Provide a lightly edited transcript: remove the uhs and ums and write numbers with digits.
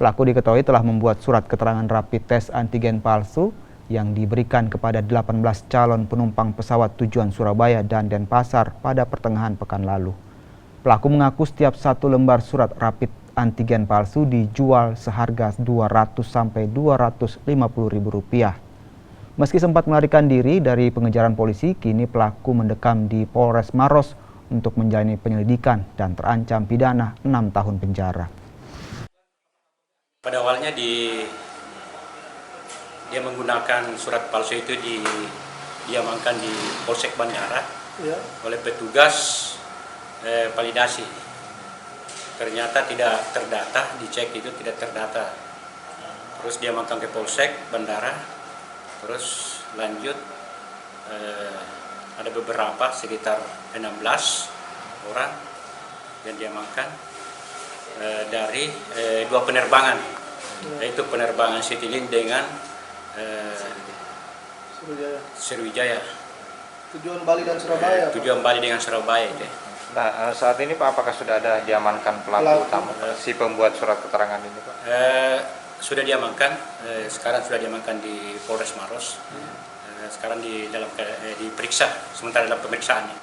Pelaku diketahui telah membuat surat keterangan rapid test antigen palsu yang diberikan kepada 18 calon penumpang pesawat tujuan Surabaya dan Denpasar pada pertengahan pekan lalu. Pelaku mengaku setiap satu lembar surat rapid antigen palsu dijual seharga Rp200–250.000. Meski sempat melarikan diri dari pengejaran polisi, kini pelaku mendekam di Polres Maros untuk menjalani penyelidikan dan terancam pidana 6 tahun penjara. Pada awalnya dia menggunakan surat palsu itu diamankan di Polsek Bandara oleh petugas validasi. Ternyata tidak terdata, dicek itu tidak terdata. Terus diamankan ke Polsek Bandara, terus lanjut ada beberapa sekitar 16 orang yang diamankan dari dua penerbangan, yaitu penerbangan Citylink dengan Sriwijaya. Tujuan Bali dan Surabaya. Tujuan Bali dengan Surabaya itu. Nah, saat ini Pak, apakah sudah ada diamankan pelaku utama, si pembuat surat keterangan ini, Pak? Sudah diamankan, sekarang sudah diamankan di Polres Maros. Sekarang diperiksa sementara dalam pemeriksaannya.